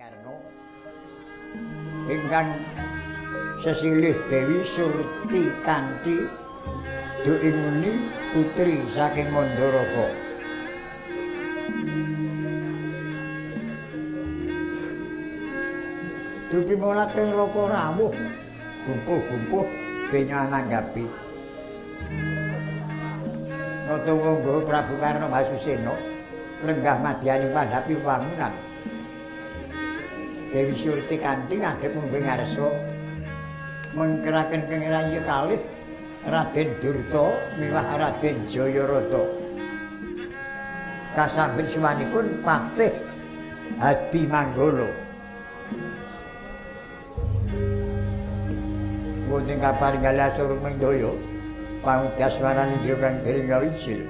Karno ingkang sesilih Dewi Surti kanthi duinguni putri saking Mandaraka. Dupi molaking raka rawuh gumpuh-gumpuh denya nanggapi. Nata monggo Prabu Karna Basusena lenggah madyaning mandhapi wangunan. Dewi Surti kanthi ngadhep mungguh ngarsa mengkeraken kengirayu kalih Raden Durta miwah Raden Jayarata. Kasambet siwanipun Patih Hadimanggala. Wonten kaparingan asor mendaya pangudaswarani Jrogang Dringa Wisil.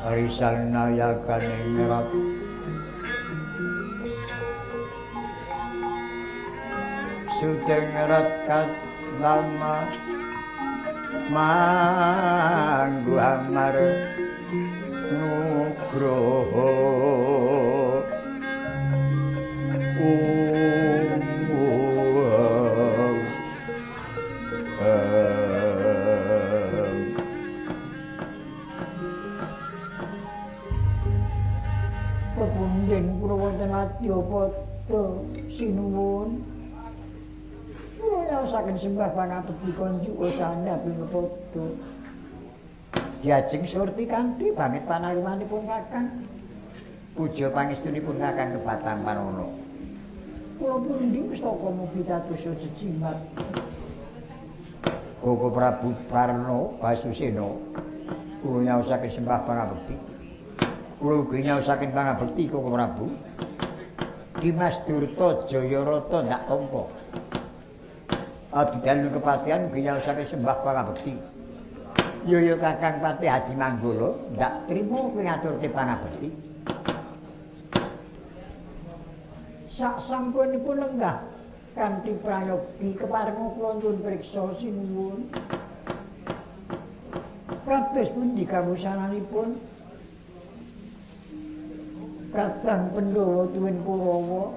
Risal nayakaning ngerat sudeng ngerat kat lama manggu amar nugroho Pada sinuwun kula nyaosaken sembah pangabekti konjuk wasana pingepada diajeng Surti kanthi banget panarumanipun Kakang puja pangestunipun Kakang kebatang panono kula pundi pustaka mugi tatusa sejimat Koko Prabu Karna Basusena kula nyaosaken sembah pangabekti kula ugi nyaosaken pangabekti Koko Prabu Dimas Durta Jayarata ndak tampa abdi dalu kepatihan ugi nyaosake sembah pangabekti. Yo Kakang Patih Hadi Manggala ndak trimo kowe ngaturke pangabekti. Sak sampunipun lenggah kanthi prayogi keparenga kula nyuwun priksa sinuwun. Kados pundi kawusananipun Kakang Pandhawa tuwin Kurawa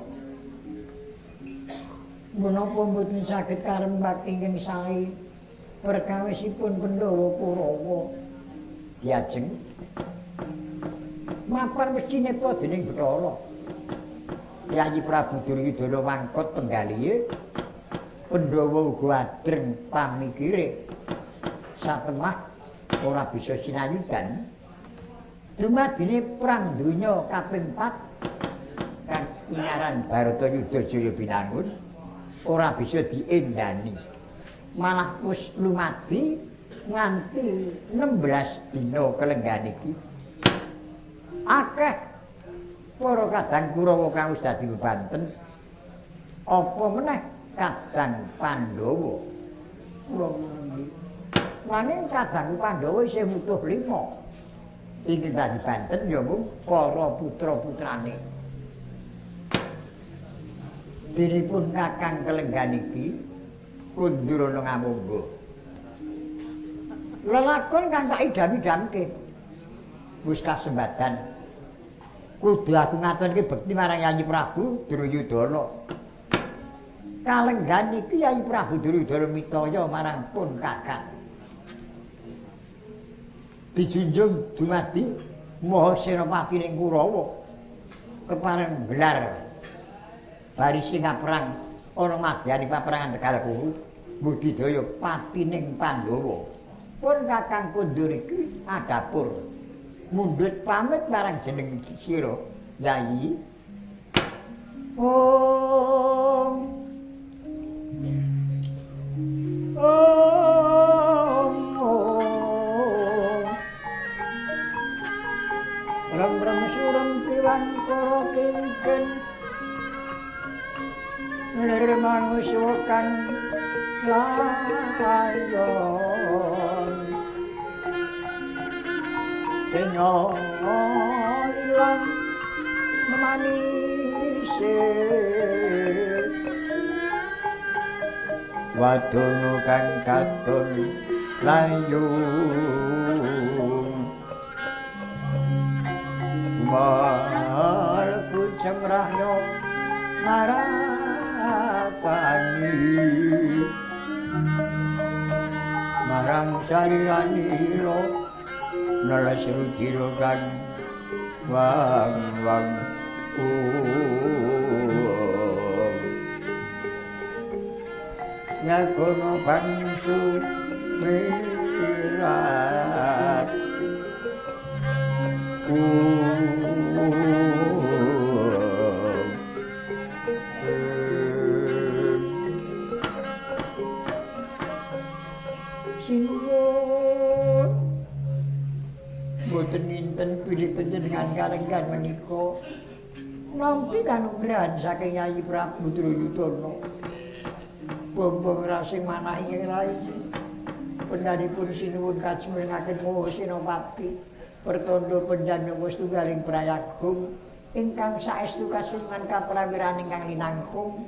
menapa mboten saged karembak ingkang sae perkawisipun Pandhawa Kurawa diajeng mapan mestinipun dening Bathara Yayi Prabu Duryudana mangkot penggalihe Pandhawa uga adreng pamikire satemah ora bisa sinayudan dumadine perang donya kaping 4 kang ingaran Baratayuda Jaya binangun ora bisa diendani malah wis lumadi nganti 16 dina kelenggan iki akeh para kadang Kurawa kang wis dadi bebanten apa meneh kadang Pandhawa kula ngendi nanging kadang Pandhawa isih mutuh 5 iki dadi banten ya mung para putra-putrane dinipun Kakang Kelenggan iki Kundurana Ngamangga lelakon kang tak idam-idamke wis kasembadan kudu aku ngaturke bekti marang Yayi Prabu Duryudana Kalenggan iki Yayi Prabu Duryudana mitaya marang pun Kakang dijunjung dumadi Maha Senopatining Kurawa kepareng gelar barisi ngaperang ana madyani paperangan Tegal Kuwu budidaya patining Pandhawa pun Kakang Kundur iki adapur mundhut pamit marang jeneng sira Yayi Ram suram tiwan karo kinken nirmang sukan layon denyo ilang memanise wadon kang katon layu malku cemrahyo maratani marang sarirani lo neles rudira kan wang nyakono bangsu mirat sinuwun boten nginten pilih panjenengan kalenggan menika nampi kanugrahan saking Yayi Prabu Duryudana bombong rasing manah ing rai pendhanipun sinuwun kajengipun Maha Senopati pertondo panjenengan setunggaling prayagung ingkang saestu kasungan kaprawirane ingkang linangkung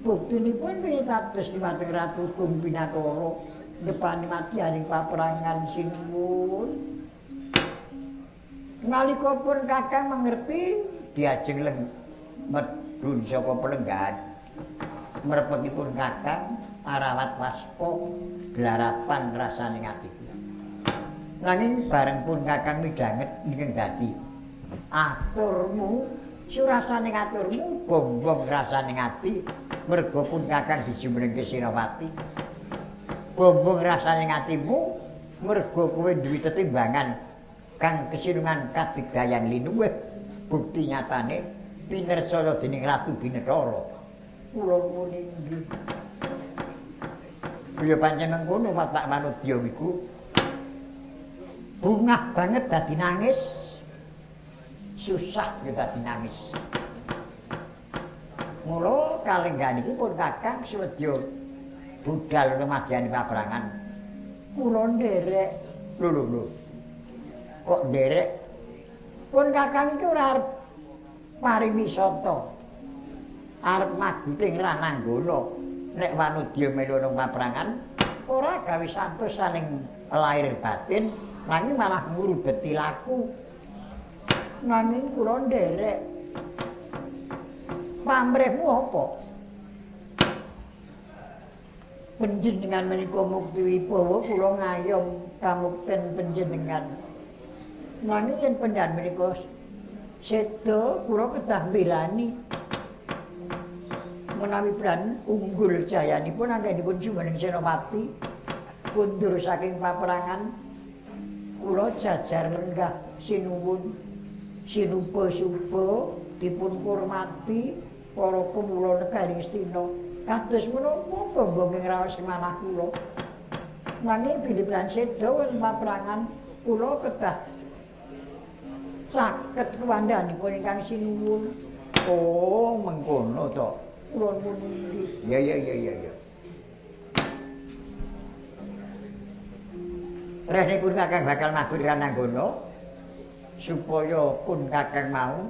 buktinipun pinitados dumateng Ratu Gung Binathara depani madyaning paperangan sinuwun nalika pun Kakang mengerti diajeng medhun saka pelenggan mrepetipun Kakang arawat waspa glarapan rasaning atiku nanging bareng pun Kakang midhanget ingkang dadi aturmu surasaning aturmu bombong rasaning ati merga pun Kakang dijumrengke Senopati bombong rasaning atimu merga kowe duwe tetimbangan kang kesinungan kadigdayan linuwih bukti nyatane pinersaya dening Ratu Binathara kula nuwun inggih ya pancen ngono watak manudya niku bungah banget dadi nangis susah ya dadi nangis mula kalenggan iki pun Kakang swedya budal rumadyani paprangan. Kula nderek. Lho. Kok nderek? Pun Kakang iki ora arep pariwisata. Arep maguting Rananggana. Nek Wanudya melu nang paprangan ora gawe santos saling lahir batin, nanging malah ngurubeti laku. Nanging kula nderek. Pamrihmu apa? Panjenengan menika mukti wibawa kula ngayom kamukten panjenengan. Nanging yen pendhan menika seda kula kedah mbelani. Menawi pran unggul jayanipun anggenipun jumeneng Senopati kundur saking paprangan kula jajar lenggah sinuwun sinuba-suba dipun kurmati para kemula negari Ngastina kados menapa bombonging raos manah kula nanging bilih seda wonten paprangan kula kedah caket kewandhanipun ingkang sinuwun. Oh mengkono to. Kula muni ya. Renipun Kakang bakal mabur Rananggana supaya pun Kakang mau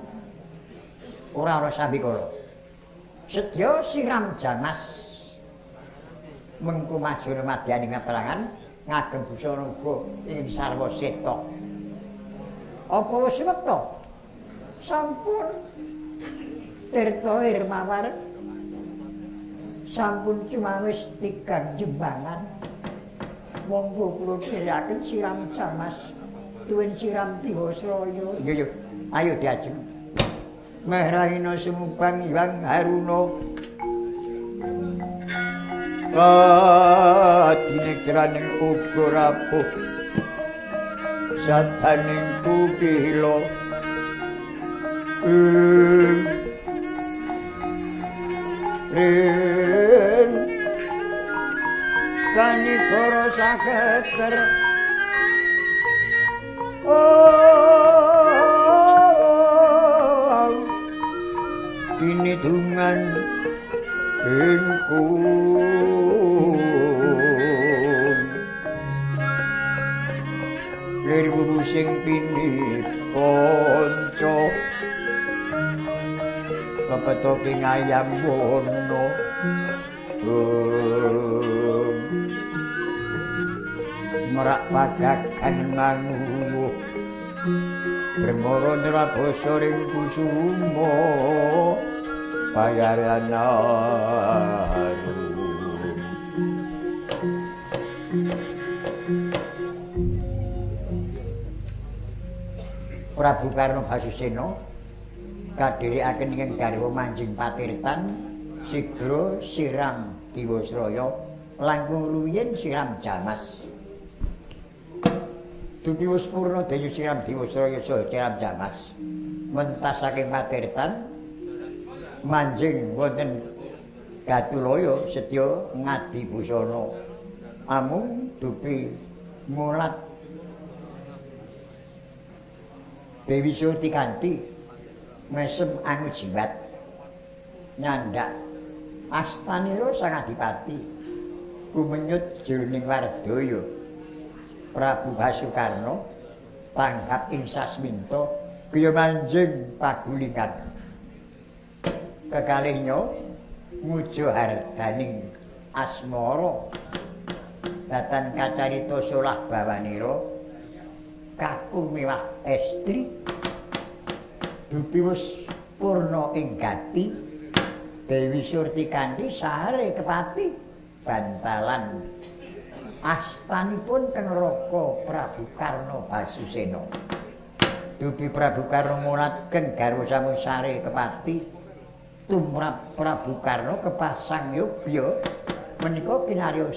ora ana sambikala. Sedya siram jamas mengko maju rumadyani paprangan ngagem busana uga ing sarwa seta. Apa wis wekta? Sampun tirta irmawar sampun cumawis tigang jembangan. Monggo kula dherekaken siram jamas tuwin siram Diwasraya. Yo. Ayo diajeng. Mahrahina sumubang Hyang Haruna. Dinektraning uga rapuh sataning kukila. Ring kanikara sakeker tinidungan ingkung lir sing piniponca kepetoke ngayam wono merak pagagan manguwuh Bremara nrabasa ring kusuma payarana Prabu Karna Basusena kadherekaken ing garwa Manjing Patirtan sigra siram Diwasraya langkung rumiyin siram jamas. Dupi wis purna dayu siram Diwasraya saha siram jamas. Mentas saking Patirtan Manjing wonten Gatulaya sedya ngadi busana. Amung dupi mulat Dewi Surti kanthi mesem anu jimat nyandak astanira sang adipati kumenyut jroning Wardaya Prabu Basukarna tanggap ing sasminta kaya Manjing pagulingan kekalihnya nguja hardaning asmara datan kacarita solah bawanira kaku mewah estri dupi wis purna ing gati Dewi Surti kanthi sahare kepati bantalan astanipun Kang Raka Prabu Karna Basusena dupi Prabu Karna mulat keng garwa sampun sahare kepati tumrap Prabu Karna kepasang yogya menika kinarya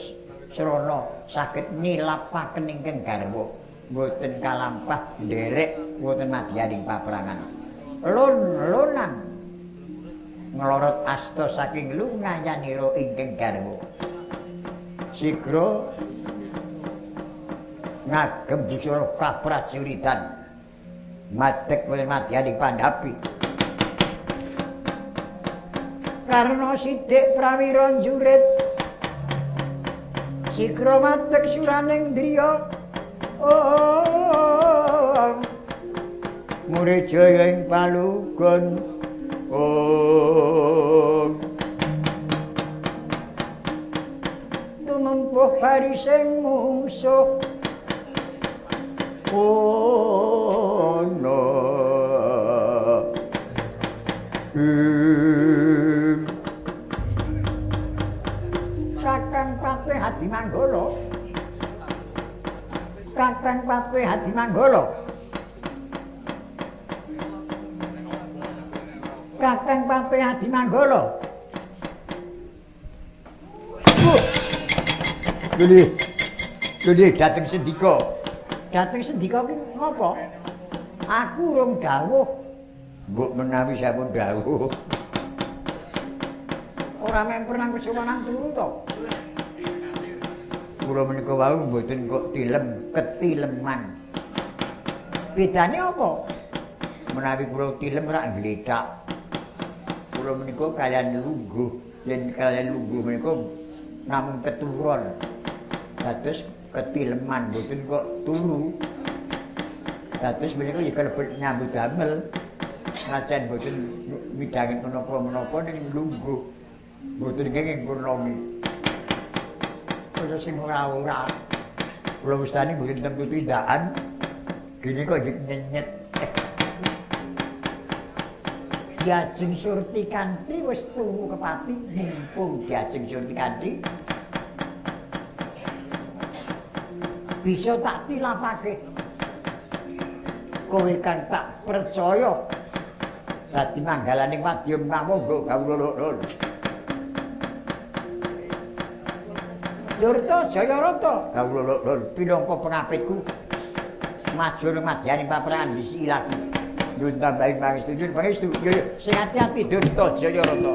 srana saged nilapaken ingkang garwa mboten kalampah nderek wonten madyaning paprangan lon-lonan nglorot asta saking lungayanira ingkang garwa sigra ngagem busana kaprajuritan madhek wonten madyaning pandhapi karena sithik prawira njurit Sikra matek suraning driya oh murid jaya ing palugon oh tumempuh barising mungsuh oh no Kakang Patih Hadimanggala Kakang Patih Hadimanggala Kakang Patih Hadimanggala Lho dateng sendika ki ngopo aku urung dawuh mbok menawi sampun dawuh ora memper nang kesuwanan turu to kula menika wau mboten kok ketileman bedane apa menawi kula tilem rak gledak kula menika kalian lungguh yen kalian lungguh menika namung keturun dados ketileman mboten kok turu dados menika ya kalebet nyambut damel Rajan boten midhangi menapa-menapa ning lungguh. Boten kenging purnomi. Kaya sing ora-ora. Kula wistani boten temtu tindakan. Gini kok nyenyet. Diajeng surti kanthi wis turu kepati mumpung diajeng surti kanthi. Bisa tak tilapake. Kowe kang tak percaya dadi manggalaning wadyum pamonggo kawula. Durta Jayarata kawula pinangka pengapitku majur madyaning paperangan wisi ilang. Nyuwun tambahi pangestu. Yo sing ati-ati Durta Jayarata.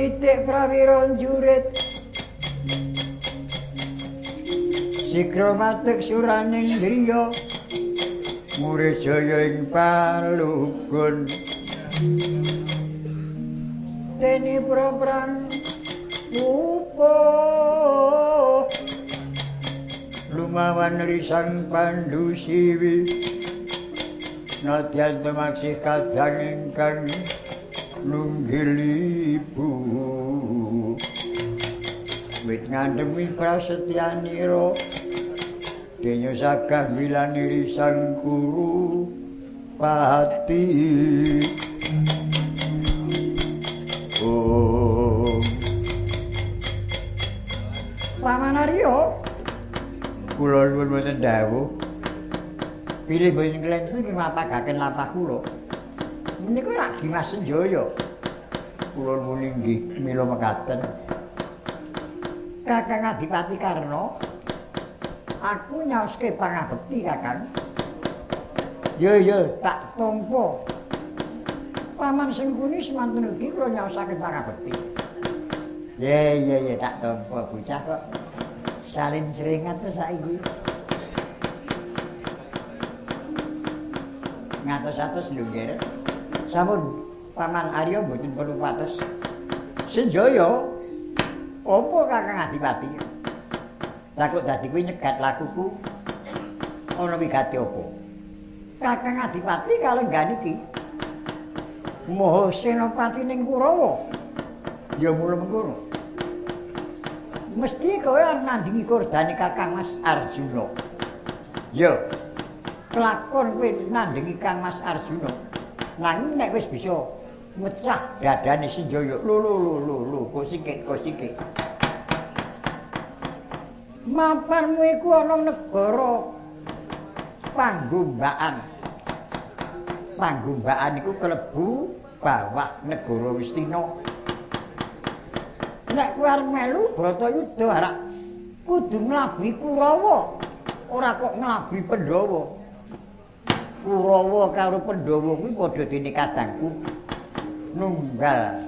titik prawira jurit sikra matek suraning griya murid jaya ing palugun dene proprang upo lumawan risang pandu siwi nadyan temaksih kadang ingkang nunggil ibu wit ngandhemi prasetyanira denya sagah milani risang kuru pati Paman Arya kula nuwun mboten dawuh pilih boten klentu nggih mapagaken lampah kula menika rak Dimas Senjaya kula nuwun inggih mila mekaten Kakang Adipati Karna aku nyaoske pangabekti Kakang ya tak tampa Paman Sengkuni semanten ugi kula nyaosaken pangabekti ya tak tampa bocah kok salin seringat terus saiki ngatos-atos lho nggih sampun Paman Arya mboten perlu patos Senjaya apa Kakang Adipati lah kok dadi kuwi nyegat lakuku ana wigati apa Kakang Adipati kalenggan iki Maha Senopati ning Kurawa ya mula mengkono mesti kowe nandingi kordane Kakang Mas Arjuna ya kelakon kowe nandingi Kang Mas Arjuna nanging nek wis bisa mecah dadane Senjaya lho kok sikik mapanmu iku ana negara Panggumbakan iku kelebu bawah negara Wistina nek kowe arep melu Bratayuda arek kudu nglabuhi Kurawa ora kok nglabuhi Pandhawa Kurawa karo Pandhawa kuwi padha dene kadangku nunggal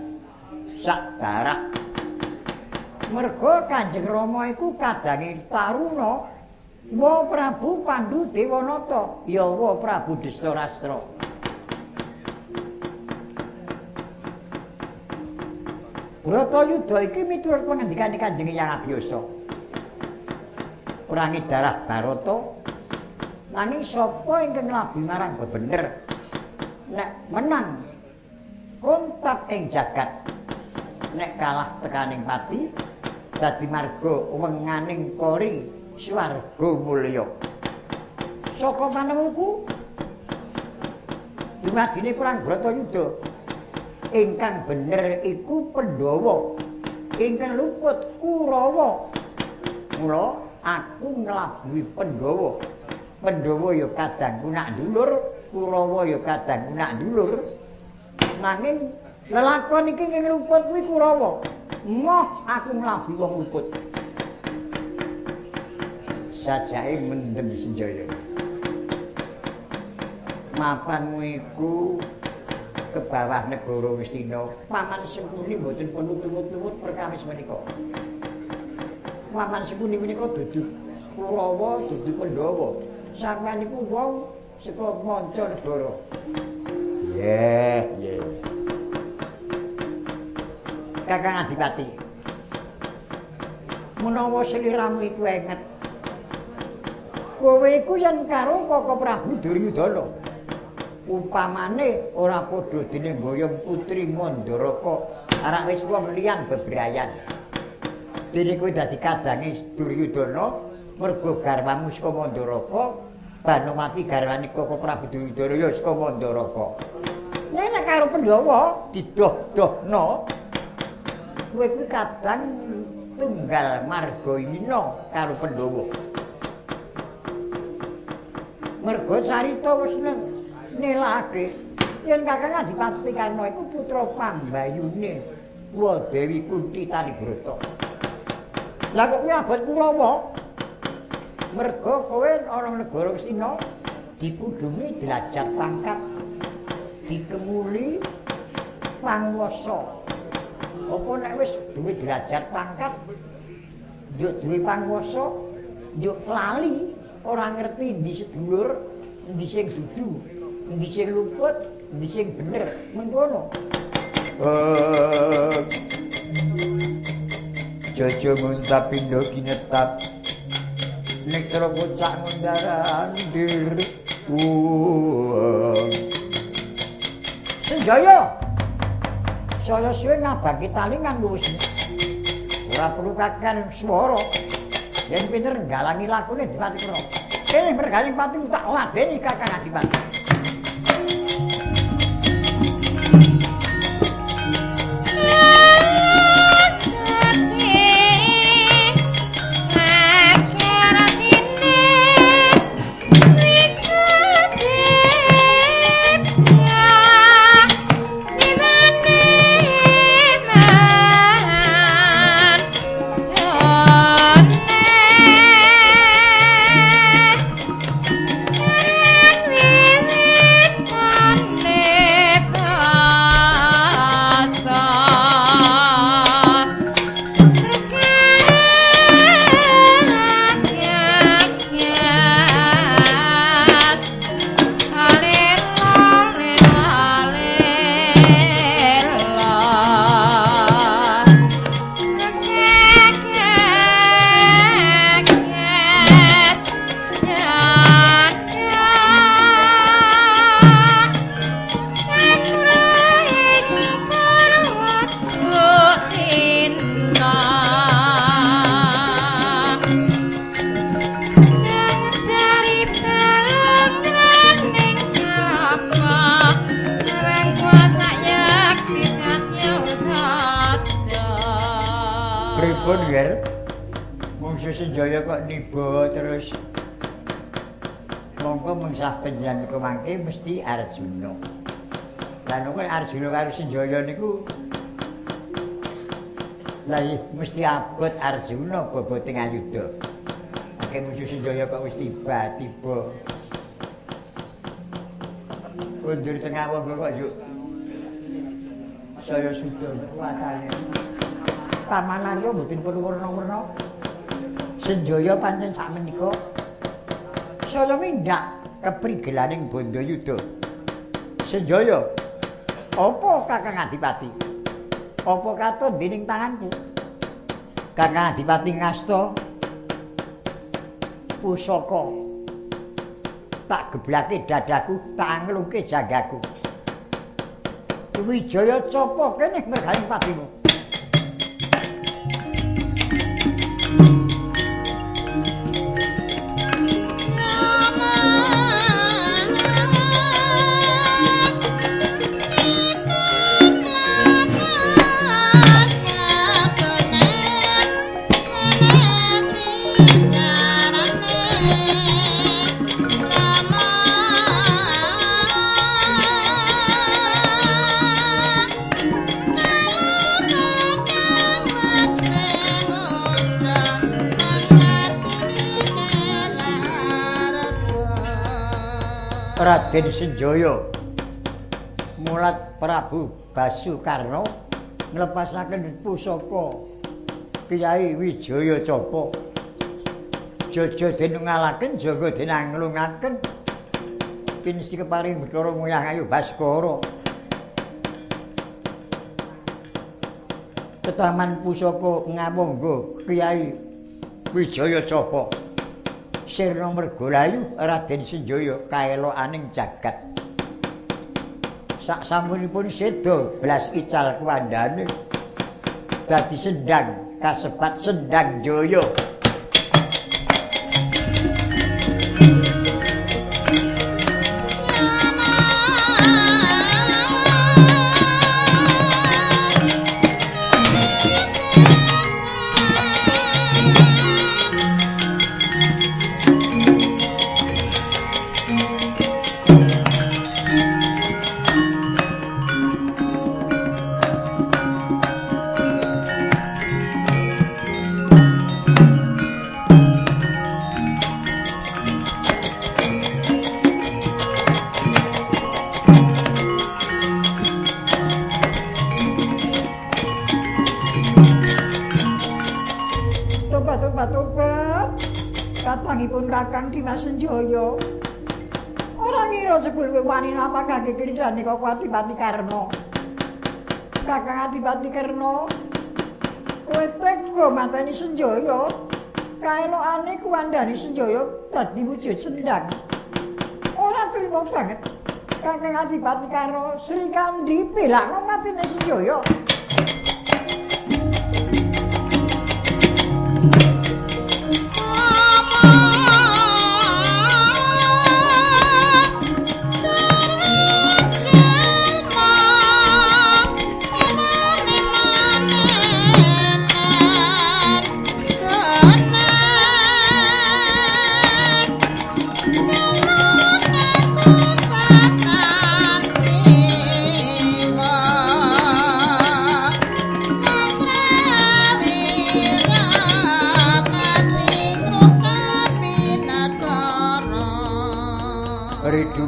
sak darak merga Kanjeng Rama iku kadange taruna wa Prabu Pandhu Dewanata ya wa Prabu Destarastra Bratayuda iki miturut pangandikane Kanjeng Hyang Abiyasa perangi darah Barata nanging sapa ingkang nglabuhi marang bebener nek menang kontak ing jagat nek kalah tekaning pati dadi marga wenganing kori swarga mulya saka panemuku dumadine perang Bratayuda ingkang bener iku Pandhawa ingkang luput Kurawa mula aku nglabuhi Pandhawa ya kadangku nak dulur Kurawa ya kadangku nak dulur nanging lelakon iki ingkang luput kuwi Kurawa moh aku nglabuhi wong luput sajake mendem Senjaya mapanmu iku ke bawah negara Wistina Paman Sengkuni mboten perlu tumut-tumut perkawis menika Paman Sengkuni menika dudu Kurawa dudu Pandhawa sampeyan niku wong saka manca negara yeah. Kakang Adipati menawa sliramu iku enget kowe iku yen karo Kaka Prabu Duryudana upamane ora padha dene mboyong putri Mandaraka arak wis wong liyan bebrayan dene kowe dadi kadange Duryudana mergo garwamu saka Mandaraka Banumati garwane Kaka Prabu Duryudana ya saka Mandaraka nek karo Pandhawa didoh-dohna kowe kuwi kadang tunggal margayina karo Pandhawa mergo carita wis nelake yen Kakang Adipati Karna iku putra pambayune wa Dewi Kunti Tanibrata lah kok kuwi abot Kurawa merga kowe ana negara Wistina dikudungi derajat pangkat dikemuli panguwasa Apa nek wis duwe derajat pangkat, yo duwe panguwasa, yo lali, ora ngerti endi sedulur, endi sing dudu, endi sing luput, endi sing bener, mengkono. Jojo nguntap pindho kinetap nek karo bocah ngundaran dir. Senjaya. Saya suwe ngabaki talingan wis. Ora perlu kakean swara. Yen pinter nggalangi lakune Adipati Kro. Kene mergane pati tak ladeni Kakang Adipati. Pripun Ger? Mungsu Senjaya kok niba terus mongko mengsah panjenengan kemangke mesti Arjuna. Lah nek Arjuna karo Senjaya niku lah mesti abot Arjuna bobote ngayuda. Akeh Mungsu Senjaya kok wis tiba. Kundur tengah wong kok yuk. Saya sudah kuatane. Pamanan yo mboten perlu werna-werna. Senjaya pancen sakmenika saya mindak keprigelaning Bandayuda. Senjaya, apa Kakang Adipati? Apa katon dening tanganku? Kakang Adipati ngasta pusaka tak geblake dadaku, tak anglungke jagaku. Wijaya Capa kene merganing patimu. Raden Senjaya mulat Prabu Basukarna nglepasaken pusaka Kyai Wijaya Capa. Jaja denungalaken jaga denanglungaken pinsi keparing Bathara Nguyang Ayu Baskara. Ketaman pusaka ngamangga Kyai Wijaya Capa. Sirna Mergalayu Raden Senjaya kaelokaning jagat. Saksampunipun seda blas ical kuwandane dadi sendang kasebat Sendang Jaya. tobat-tobat. Katangipun Kakang Dimas Senjaya. Ora ngira jebul kowe wani nampakake kridane kok Adipati Karna. Kakang Adipati Karna, kowe tega mateni Senjaya. Kaelokane kuwandani Senjaya dadi wujud sendang. Ora trima banget. Kakang Adipati Karna Sri Kandi belakno matine Senjaya.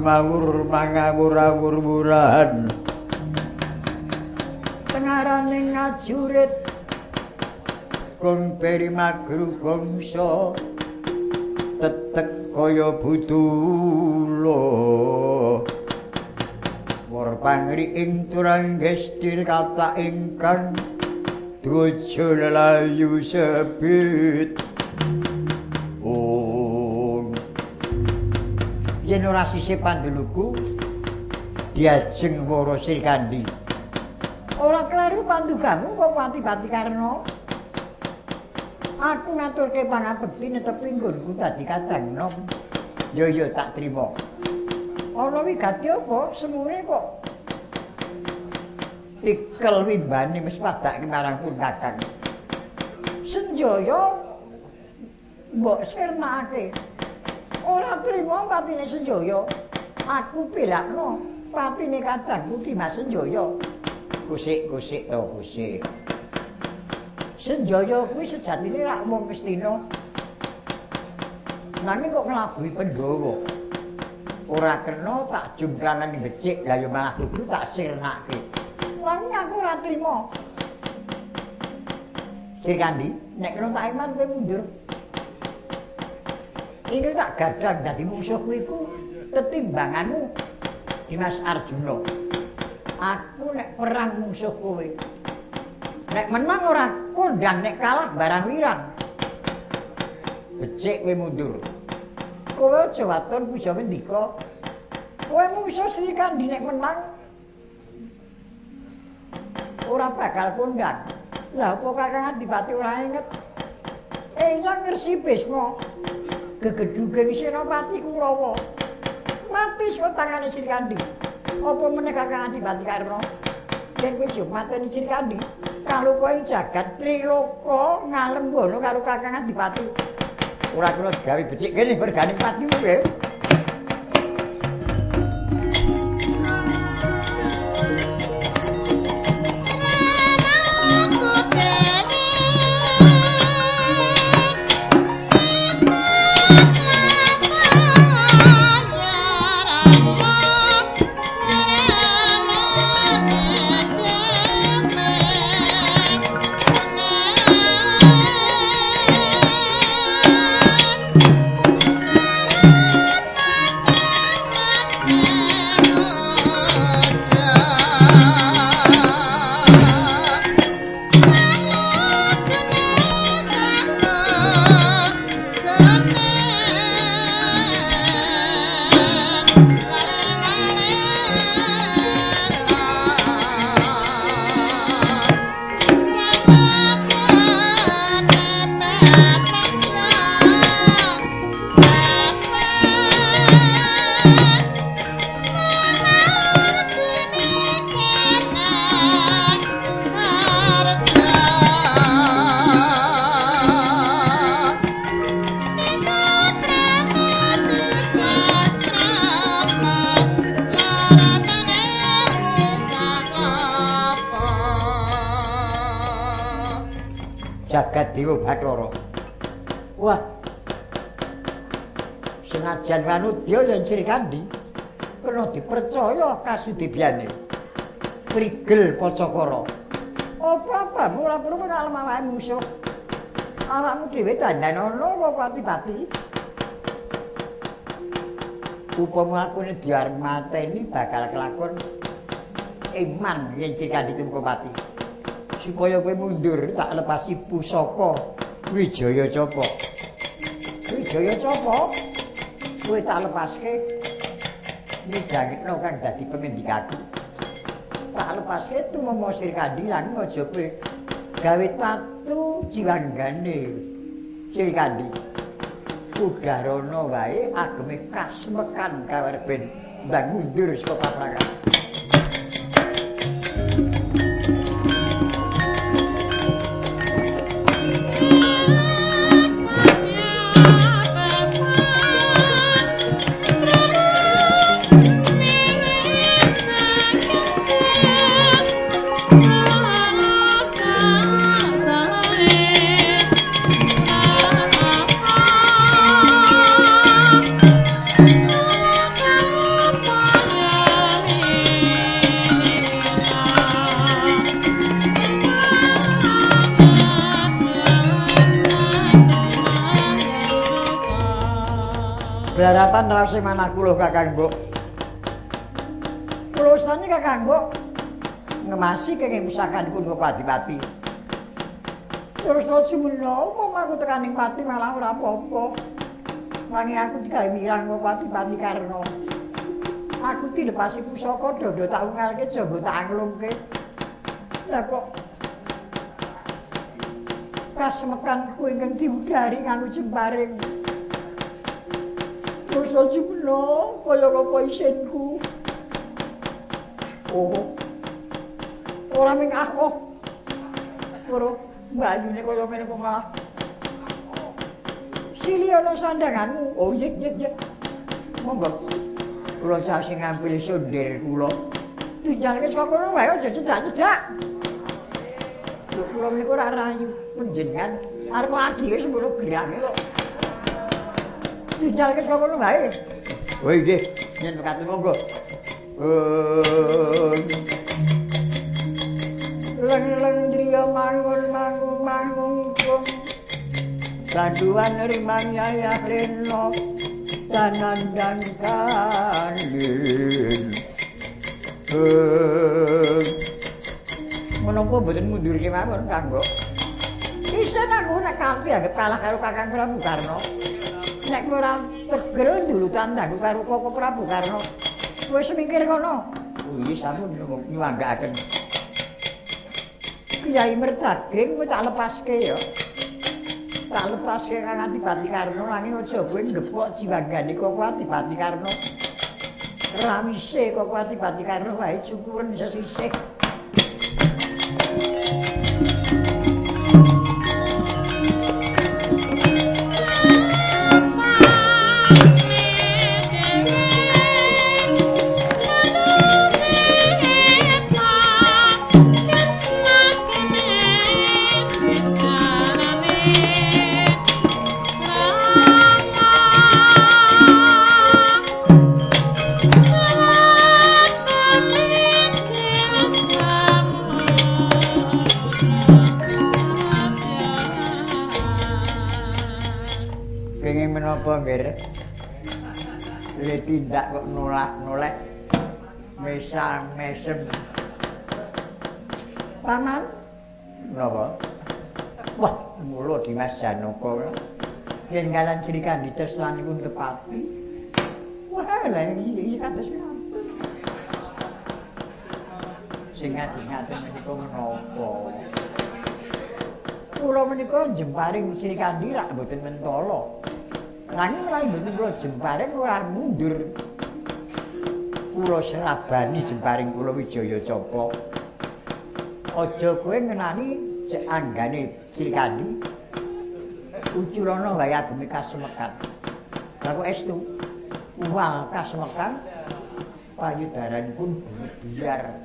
Mawur mangawur-awur-wuran tengarane ngajurit kong peri magru gongso tetek kaya butulo war pangri ing turanggestir kata ingkang dojo lelayu sebit yen ora sisih panduluku diajeng wara Sri Kandi. Ora kleru pandugamu kok Adipati Karna. Aku ngaturke pangabekti netepi nggonku dadi kadang nom. Ya tak trima. Ana wigati apa semune kok tikel wimbane wis padake marang pun Kakang. Senjaya mbok sirnakake. Ora trima patine Senjaya. Aku belakno patine kadangku Dimas Senjaya. Kusik-kusik to, kusik. Senjaya kuwi sejatine rak wong Kestina. Nanging kok nglabuhi Pandhawa. Ora kena tak jumplanan becik, lah yo malah kudu tak sirnake. Nanging aku ora trima. Sri Kandi, nek kena tak iman kowe mundur. Iki tak gadang dadi musuh kuwi ku tetimbanganmu Dimas Arjuna. Aku nek perang musuh kowe. Nek menang ora kondang, nek kalah barang wirang. Becik kowe mundur. Kowe aja waton puja ngendika. Kowe musuh Sri Kandi nek menang ora bakal kondang. Lah apa Kakang Adipati ora inget? Eyang Resi Bisma gegeduging Senopati Kurawa mati saka tangane Sri Kandi. Apa meneh Kakang Adipati Karna yen kowe yo mateni Sri Kandi kaluka ing jagat Triloka ngalembono karo Kakang Adipati. Ora kena digawe becik kene mergane patimu kowe. Jagat Dewa Bathara. Wah. Senajan manudya yen Sri Kandi kena dipercaya kasudebyane. Prigel Pacakara. Apa-apa ora perlu ngalem awake musuh. Awakmu dhewe dandanono kok Patipati. Upama aku nek diarep mateni bakal kelakon iman yen Cikandi Tumkopati. Supaya kowe mundur tak lepasi pusaka Wijaya Capa. Wijaya Capa? Kowe tak lepaske midhangitno kang dadi pemendikaku. Tak lepaske tumama Srikandi lan aja kowe gawe tatu jiwanggane Srikandi. Udarana wae ageme kasmekan kawerben mbang mundur saka paprakan. Harapan raos manaku lho Kakang Mbok. Kula ustane Kakang Mbok Ngemasi kenging pusakanipun kok Adipati. terus semena upama aku tekaning pati malah ora apa-apa. Nanging aku digawe mirang kok Adipati Karna. Aku dilepasi pusaka dodo tak ungalke jaba tak anglungke. Lah kok kasmekanku ingkang diudari nganggo jemparing. Terus semena kaya apa isinku. Oh. Ora ming Ora mbayune kaya ngene kok malah. Sili ana sandanganmu. Oh yek. Monggo. Kula sasi ngambil sondir kula. Dijalke saka kono wae aja cedak-cedak. Lho kula menika ora rayu panjenengan arep adile semono gerange kok. Dijalke saka kono wae. Oh nggih, yen mekaten monggo. Leng-leng driya mangun kum. Kanduan rimang yayah leno tanandang kalin. Menapa mboten mundur kemawon Kang Mbok? Isen aku nek kalih anggap kalah karo Kakang Prabu Karna. Nek ora tegel dulutan aku karo Koko Prabu Karna. Wis mikir kono. Oh iya sampun nyuwanggakaken. Kyai Mertaging kowe tak lepaske ya. Tak lepaske Kang Adipati Karna nanging aja kowe ngepok jiwanggane Koko Adipati Karna. Ramise Koko Adipati Karna wae syukuren sesisih. Menapa nggih? Le tindak kok nolak-nolak mesam-mesem. Paman, Menapa? Wah, mula Dimas Janaka. Yen kalan Srikandi tresnanipun kepati. Wah, lha iki kados ngaten. Sing ngaten menika menapa? Kula menika jemparing Srikandi rak mboten mentala. Nanging menawi mboten kula jemparing ora mundur. Kula serabani jemparing kula Wijaya Capa. Aja kowe ngenani cek anggane Srikandi. Uculana wae ageme kasmekan. Lah kok estu uwal kasmekan payudaranipun biar.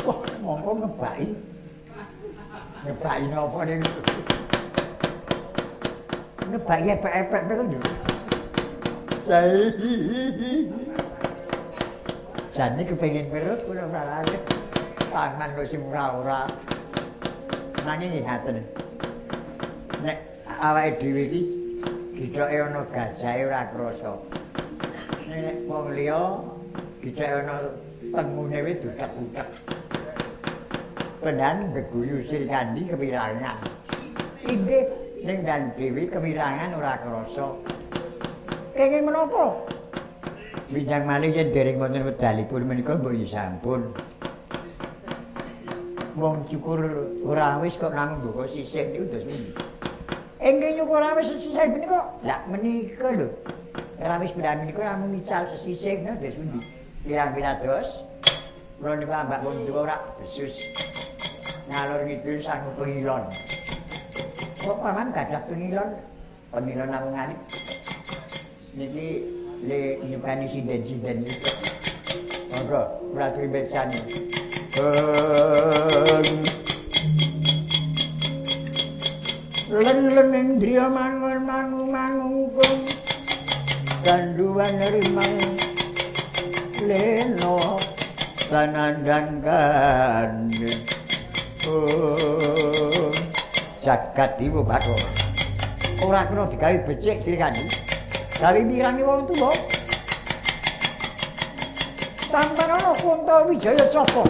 Wah, mongko ngebaki. Ngebaki napa niku? Ngebaki epek-epek peten lho. Jane kepengin perut kula salake. Tangan kok sing ora-ora. Nanging nggih ngaten. awake dhewe iki githoke ana gajahe ora krasa. Nek wong liya githoke ana tengune wis dudak-dudak. Penan geguyu Srikandi kewirangan. Inggih ning dan dhewe kewirangan ora krasa. Kenging menapa? Bidang malih yen dereng wonten wedalipun menika mbok sampun. Wong cukur ora wis kok namung mboko sisih niku dos pundi? Engke nyukur ora wis sisih menika. Lah menika lho. Ora wis benda menika namung ngical sisih niku dos pundi? Pirang-pirang dos. Kula niku ambak wong tuwa ora besus. Ngalor ngidul sang pengilon. Kok paman gadah pengilon? Pengilon namung alit. Niki le nyukani sinden-sinden itu. Monggo kula aturi bersani. Leng-leng indriya mangun-mangung kanduan rimang leno kanandangkan jagat Dewa Bathara ora kena digawe becik Srikandi gawe mirangi wong tuwa tanpa ana Kuntawijaya Capa.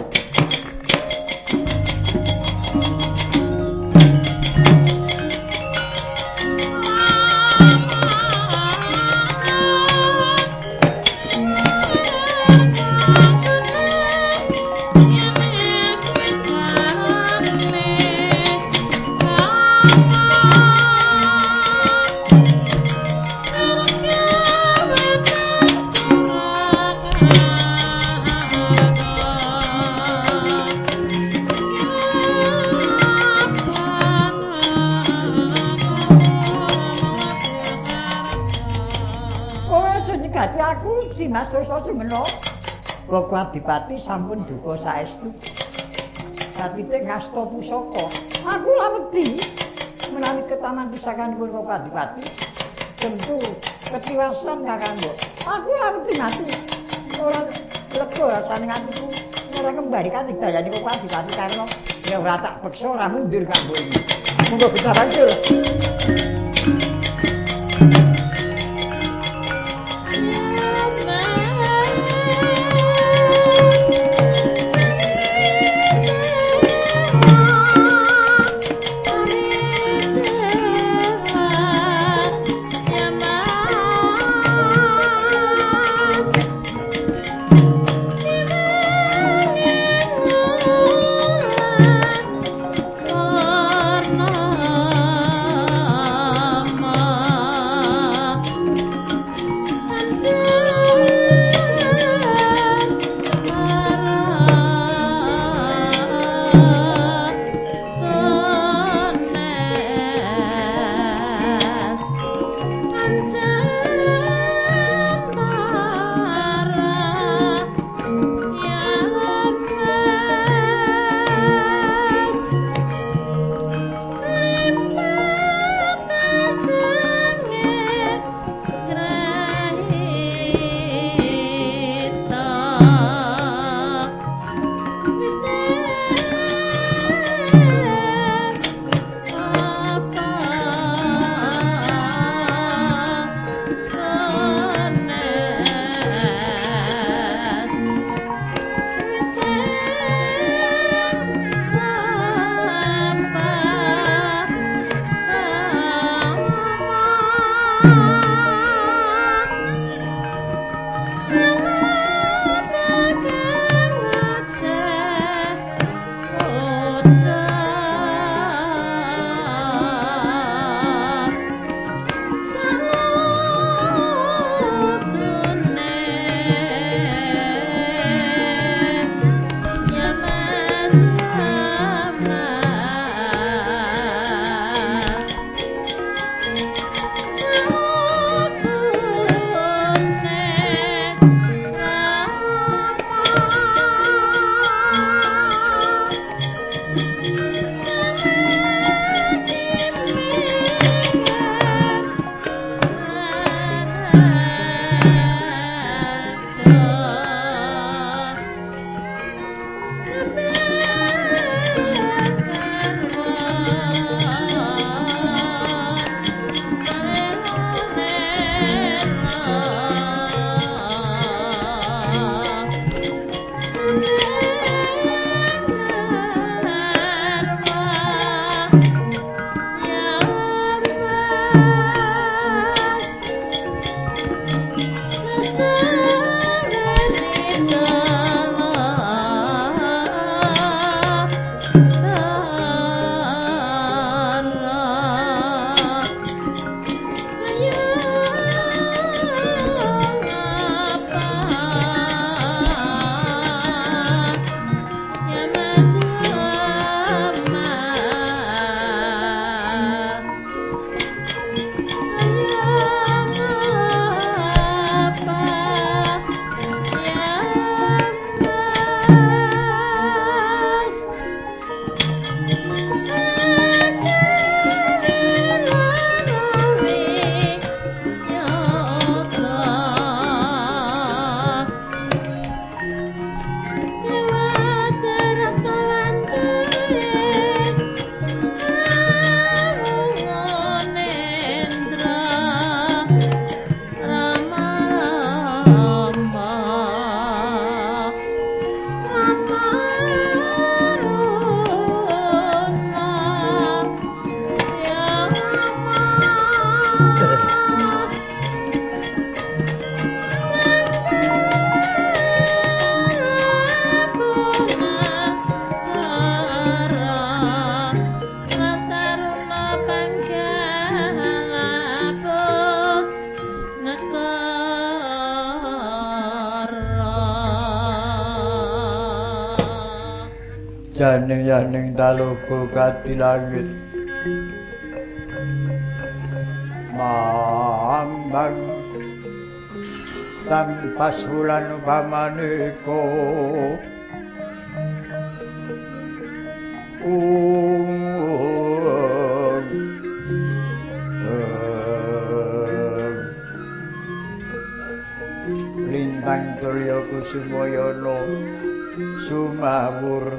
Mas Rasa Sumena Koko Adipati sampun duka saestu satite ngasta pusaka aku ora wedi menawi ketaman pusakanipun Koko Adipati tentu ketiwasan kakangku aku ora wedi mati ora lega rasane atiku ora kembali kanthi dayane Koko Adipati karena ya ora tak peksa ora mundur kanggo iki monggo kita banjur. Karna Janing-janing talaga kati langit mambang tanpa wulan pamaneka lintang tulya kusumayana sumawur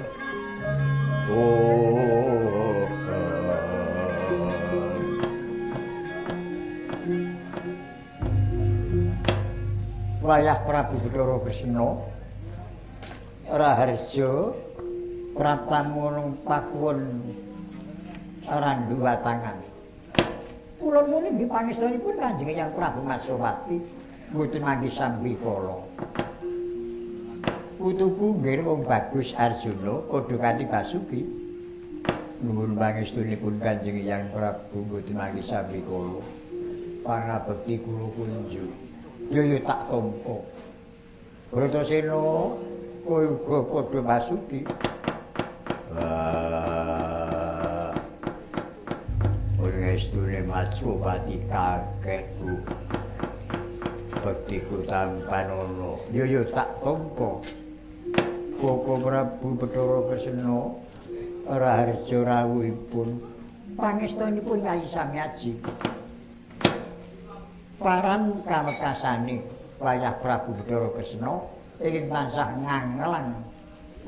wayah Prabu Bathara Kresna Raharja prapamunung pakuwon randu watangan kula muni nggih pangestunipun Kanjeng Hyang Prabu Matsawati mboten mangke sambi kala putuku nggih wong bagus Arjuna padha kanthi Basuki nuwun pangestunipun Kanjeng Hyang Prabu mboten mangke sambi kala pangabekti kula kunjuk yo tak tampa Bratasena kowe uga padha Basuki Pangestune Matsawati kakekku bektiku tampanono yo tak tampa Koko Prabu Bathara Kresna Raharja rawuhipun pangestunipun Nyai Samyaji paran kawekasane wayah Prabu Bathara Kresna ingkang tansah ngangelang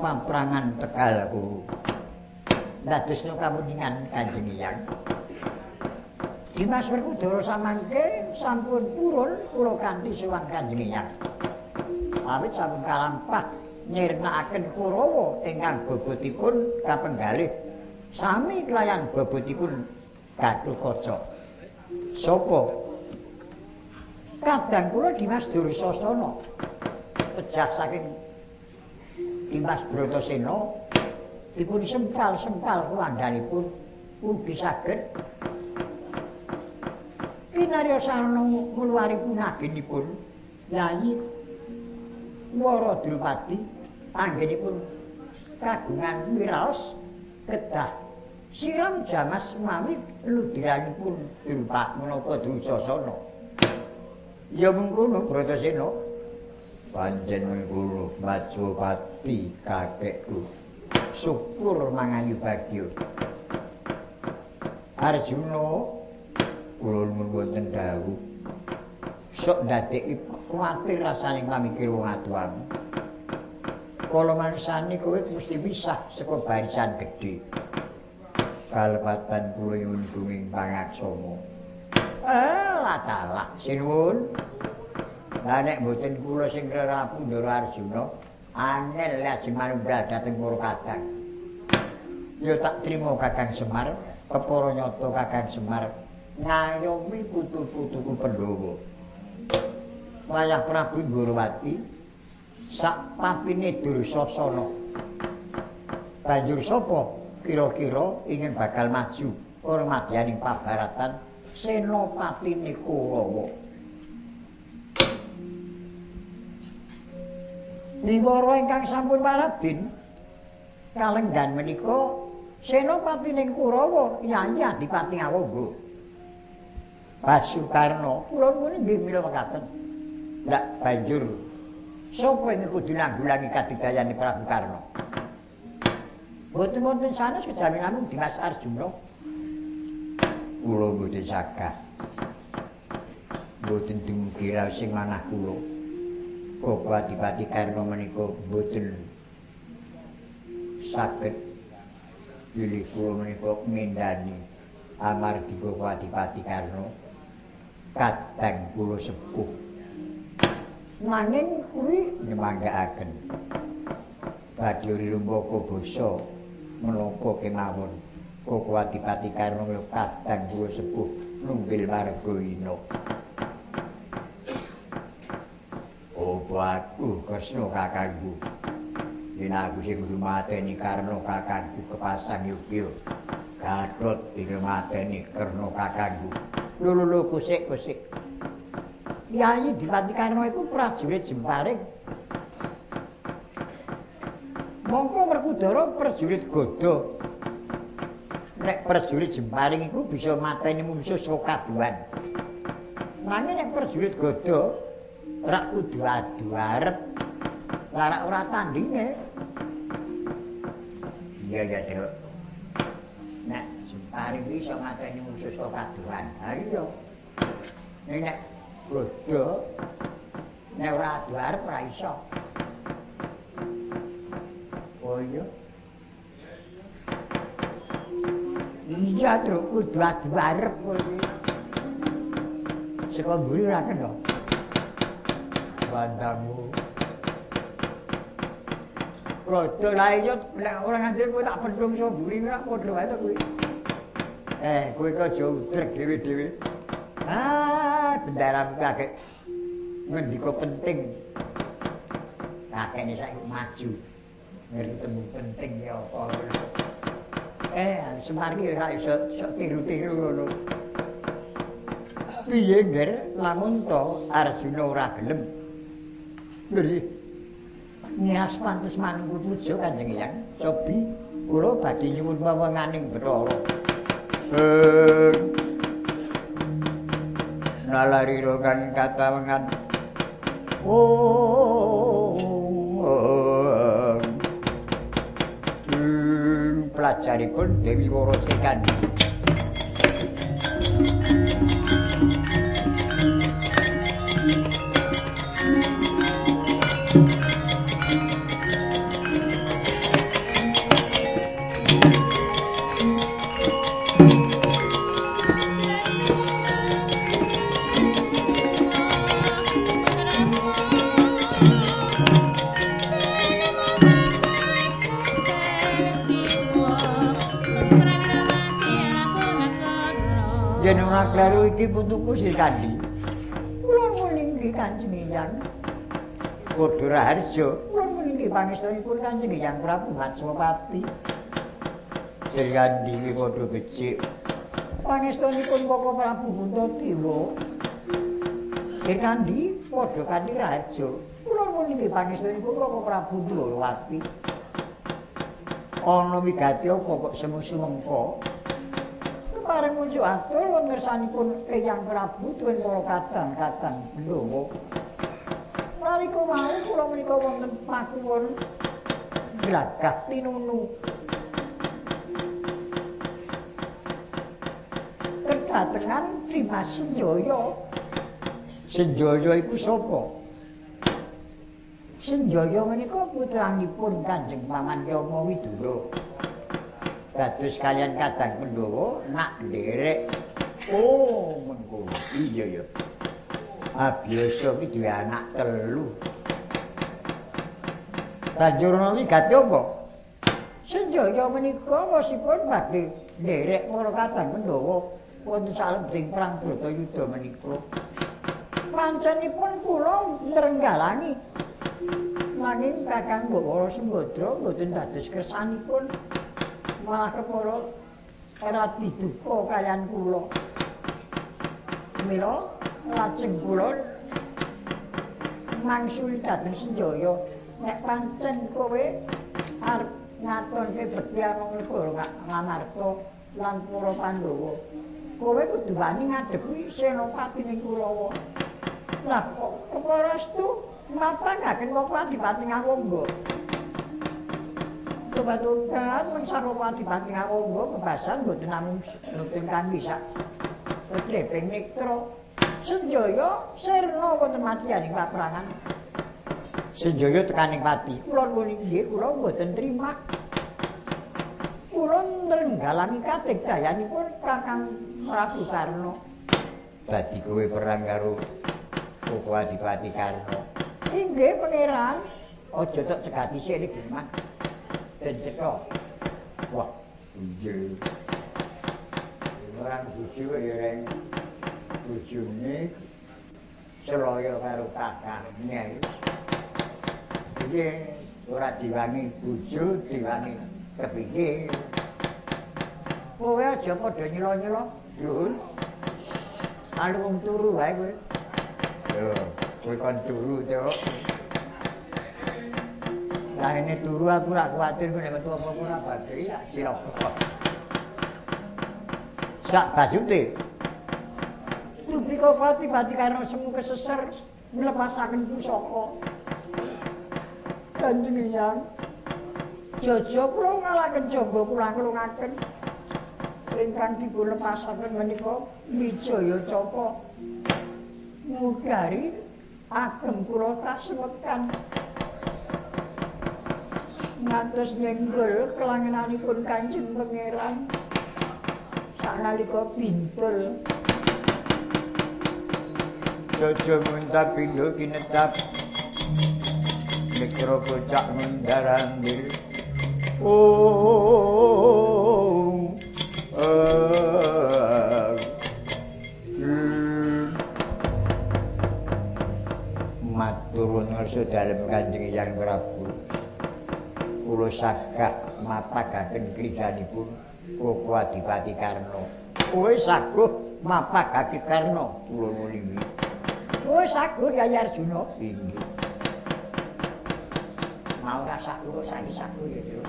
paprangan Tegal Kuru dadosna kamuningan Kanjeng Hyang Dimas Werkudara samangke sampun purun kula kanthi sowan Kanjeng Hyang awit sampun kalampah nyirnakaken Kurawa ingkang bobotipun kapenggalih sami kelayan bobotipun Gatotkaca. Sapa? Kadang kula Dimas Dursasana. Pejah saking Dimas Bratasena dipun sempal-sempal kuwandanipun ugi saged kinarya sarana kulawaripun agenipun Yayi Wara Drupadi anggenipun kagungan wiraos kedah siram jamas mawi ludiranipun Drupa menapa Dursasana. Ya mengkono Bratasena pancen mengkono Matsawati kakekku syukur mangayu bagya. Arjuna kula nuwun wonten dawuh sok ndadeki kuwatir rasane pamikir wong adoh. Kala mangsane kowe mesti pisah saka barisan gedhe. Kalepatan kula nyuwun gunging pangaksama. Latalah sinuwun. Lah nek mboten kula sing Prabu Arjuna, angel lajeng manunggal dhateng para kadang. Ya tak trima Kakang Semar, kepara nyata Kakang Semar ngayomi putu-putuku Pandhawa. Wayah Prabu Ndorowati sak papine Dursasana. Banjur sapa kira-kira ingin bakal maju ora madyaning pabaratan senopatine Kurawa. Niwara ingkang sampun paradin kalenggan menika senopatine Kurawa Yayi Adipati Awangga. Basukarna kula nuwun nggih mila mekaten. Lah banjur sapa ing kudu nanggulangi kadidayane Prabu Karna? Mboten wonten sanes kejawi namung Dimas Arjuna. Kula mboten sagah. Mboten dumugi raos sing manah kula. Koko Adipati Karna menika mboten saged pilih kula menika ngendani amargi Koko Adipati Karna kadang kula sepuh. Nanging kuwi nyemanggaaken badhe rirembaka basa menapa kemawon Koko Adipati Karna kadang kula sepuh nunggil Margoina. Apa aku Kresna kakangku? Yen aku sing kudu mateni Karna kakangku kepasang Yogya. Gatot iki mateni Karna kakangku. Lho kusik. Yayi Dipati Karna iku prajurit Jemparing. Mongko Werkudara prajurit Gada. Nek prajurit Jemparing iku bisa mateni mungsuh saka kaduan. Nanging nek prajurit Gada rak kudu adu arep. Lara ora tandinge. Iya, Truk. Nek Jemparing bisa mateni mungsuh saka kaduan. Ha iya. Nek Gada nek ora adu arep ora iso. Oh iya. Iya, Truk, kudu adu arep kowe iki. Saka mburi ora kena. Bandamu. Rodha la iya nek ora nganti kowe tak penthung saka mburi ora padha wae to kowe. Kowe kok aja udrek dhewe-dhewe. Bendaramu kakek ngendika penting. Kakekne saiki maju. Ngerti temu penting ya apa. Semar iki ora iso tiru-tiru ngono. Piye, Nger? Lamun to Arjuna ora gelem. Nggih. Nias pantes manungku puja Kanjeng Hyang. Sobi kula badhe nyuwun wewenganing Bathara. Nalarira kang katawengan. Pelajaripun Dewi Wara Sekandi. Yen ora kleru iki putuku Sekandi. Kula mulingi Kanjeng Hyang. Padha raharja, kula mulingi pangestunipun Kanjeng Hyang Prabu Matswapati. Sekandi iki padha becik. Pangestunipun Koko Prabu Puntadewa. Sekandi padha kanthi raharja. Kula mulingi pangestunipun Koko Prabu Dwarawati. Ana wigati apa kok semu-semengko? Bareng muncul atur lan ngersanipun Eyang Prabu tuwin para kadang-kadang Bendawa. Nalika wau kula menika wonten pakuwon glagah tinunu. Kedatengan Dimas Senjaya. Senjaya iku sapa? Senjaya menika putranipun Kanjeng Paman Yama Widura. Dados kalian kadang Pandhawa nak nderek. Oh, mengko. Iya ya. Biasa iki duwe anak 3. Banjur ana wigati apa? Senjaya menika wasipun badhe nderek para kadang Pandhawa wonten salebeting perang Bratayuda menika. Panjenipun kula nrenggalangi. Nanging Kakang Bawara Sembadra mboten dados kersanipun. Malah kepara radi duka kalian kula. Mila lajeng kula mangsuli dhateng Senjaya nek pancen kowe arep ngatonke bekti ana negara Ngamarta lan para Pandhawa. Kowe kudu wani ngadepi Senopati ning Kurawa. Lah kok keparastu mapangaken kok Adipati Ngawangga. Tobat-tobat mengsaka Adipati Ngawangga kebasan mboten namung nutin kangge sak dreping nektra. Senjaya sirna wonten matiyaning paprangan. Senjaya tekaning pati. Kula nuwun inggih kula mboten trima. Kula nrenggalangi kajegdayanipun Kakang Prabu Karna. Dadi kowe perang karo Koko Adipati Karna. Inggih pangeran. Aja tok cegati sik iki, Mas. Ben cetha. Wah, iya. orang bojo ya reng bojone selaya karo kakangnya iki ora diwangi bojo diwangi kepikir kowe aja padha nyela-nyela Dul anu wong turu wae kowe yo kowe kon turu cok lah ini turu aku ora kuwatir nek metu apa-apa ora badhe ya cilaka sak bajute tupi kok pati karo semu keseser mlepasaken pusaka Kanjeng Hyang Jaja kula ngalaken jangga kula nglungaken ingkang dipun lepasaken menika Wijaya Capa mudhari agem kula kasemekan ngantos nyenggol kelangenanipun Kanjeng Pangeran sanalika bintul Jaja nguntap pindho kinetap mikro bocah ngundarandir matur ngarsa dalem Kanjeng Hyang Prabu kula sagah mapagaken krijanipun Koko Adipati Karna kowe saguh mapagake Karna kula nuwun kowe saguh Kyai Arjuna inggih mau ra saguh kok saiki saguh ya Tru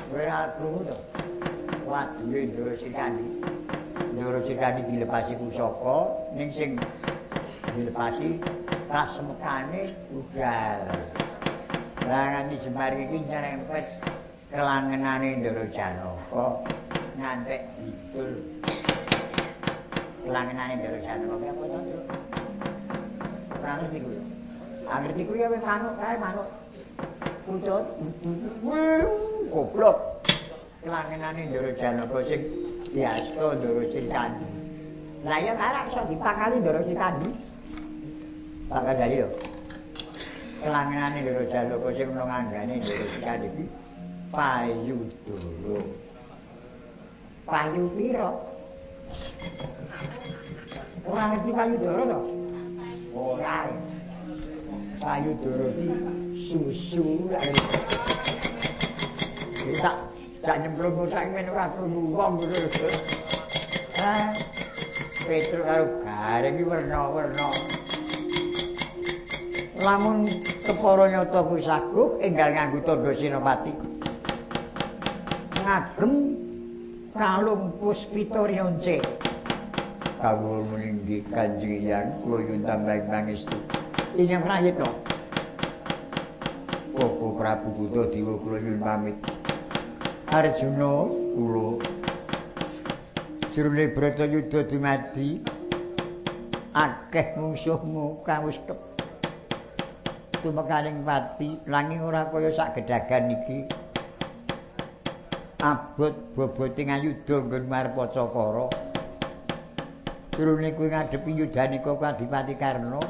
kowe ra krungu to waduhe Ndara Srikandi dilepasi pusaka ning sing dilepasi kasemekane budal langane Semar iki nyerempet kelangenane Ndara Janaka ngantek bidul kelangenane Ndara Janaka apa to Tru ora ngerti kuwi ngerti kuwi ya manuk kae manuk utut goblok kelangenane Ndara Janaka sing diasta Ndara Srikandi lah ya ora iso dipakani Ndara Srikandi pakandani lho kelangenane Ndara Janaka sing ana nganggane Ndara Srikandi iki Payudara payu pira ora ngerti Payudara to ora Payudara iki susu tak nyemplung sak men ora krungu wong Petruk karo gareng iki werna-werna lamun kepara nyata kuwi saguh enggal nganggo tandha Senopati ngagem kalung puspita rionce kawula meninggi Kanjeng Hyang kula nyuwun tambahan pangestu ingkang prayitna Koko Prabu Budadewa kula nyuwun pamit Arjuna kula jroning Bratayuda dumadi akeh mungsuhmu kang wis tumekaning pati langing ora kaya sak gedhagan iki abot boboting ayuda nggon Marpacakara jroning kowe ngadepi yudhane Koko Adipati Karna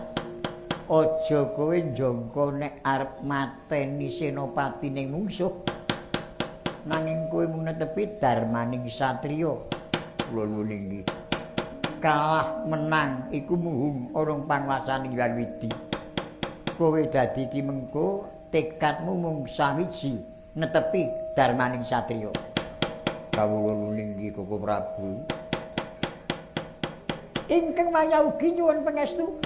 aja kowe njangka nek arep mateni senopati ning mungsuh nanging kowe mung netepi darmaning satriya kula nuwun inggih kalah menang iku muhung orong panguwasaning Hyang Widi kowe dadi ki mengko tekadmu mung sawiji netepi darmaning satriya kawula nuwun inggih Koko Prabu ingkang wayah ugi nyuwun pangestu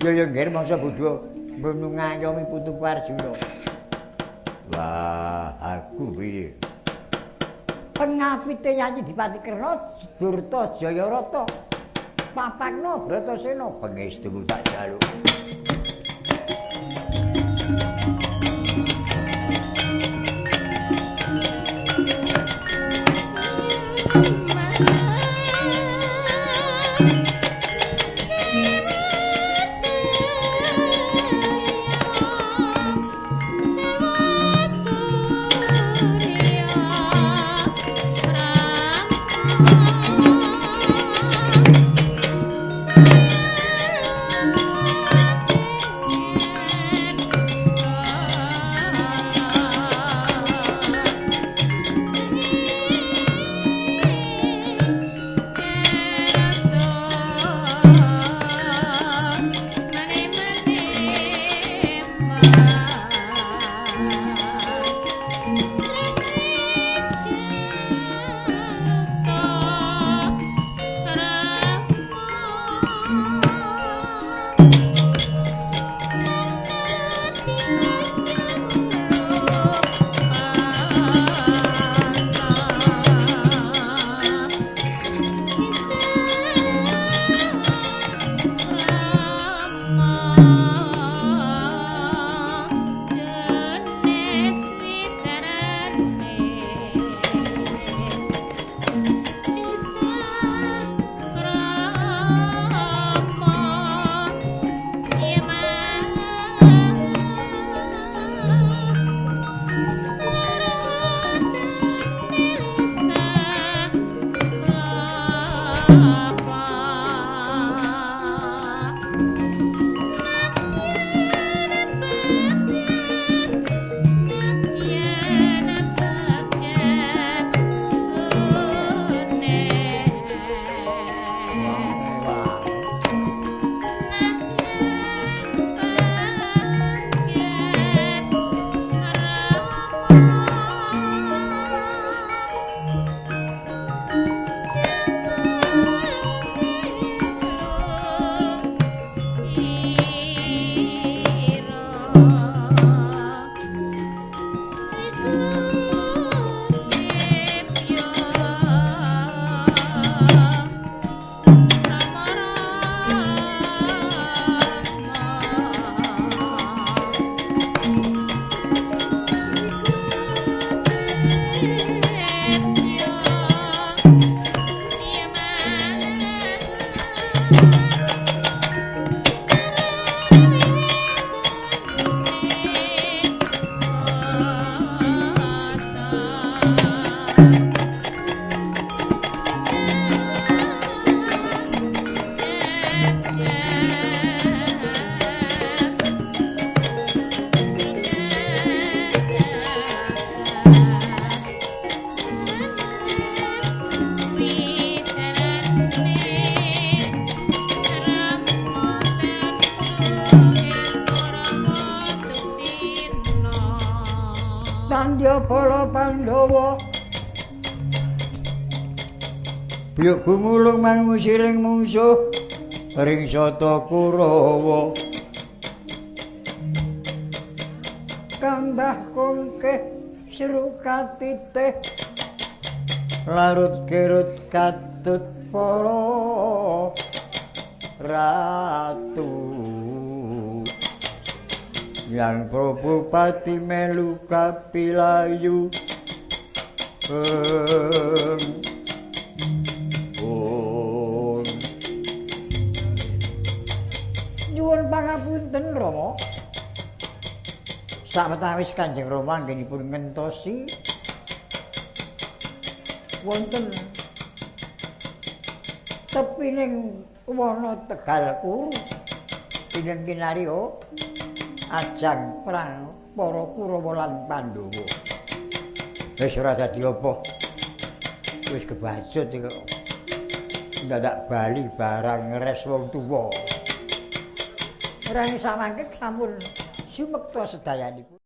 ya nggih mangsa Buddha mbenu ngayomi putuku Arjuna wah aku piye pengapite Yayi Adipati Karna Durta Jayarata papakna Bratasena pangestumu tak jaluk Tandyabala Pandhawa Biyuk gumulung mangusiring mungsuh ring sata Kurawa kambah kongkeh seru katitih larut kerut katut para ratu yang Prabupati melu kapilayu nyuwun pangapunten Rama sametawis Kanjeng Rama anggenipun ngentosi wonten tepining wana Tegal Kuru ingkang kinarya ajang perang para Kurawa lan Pandhawa. Wis ora dadi apa. Wis kebajut iki kok. Dadak bali barang ngres wong tuwa. Ora samangke sampun sumekta sedayanipun.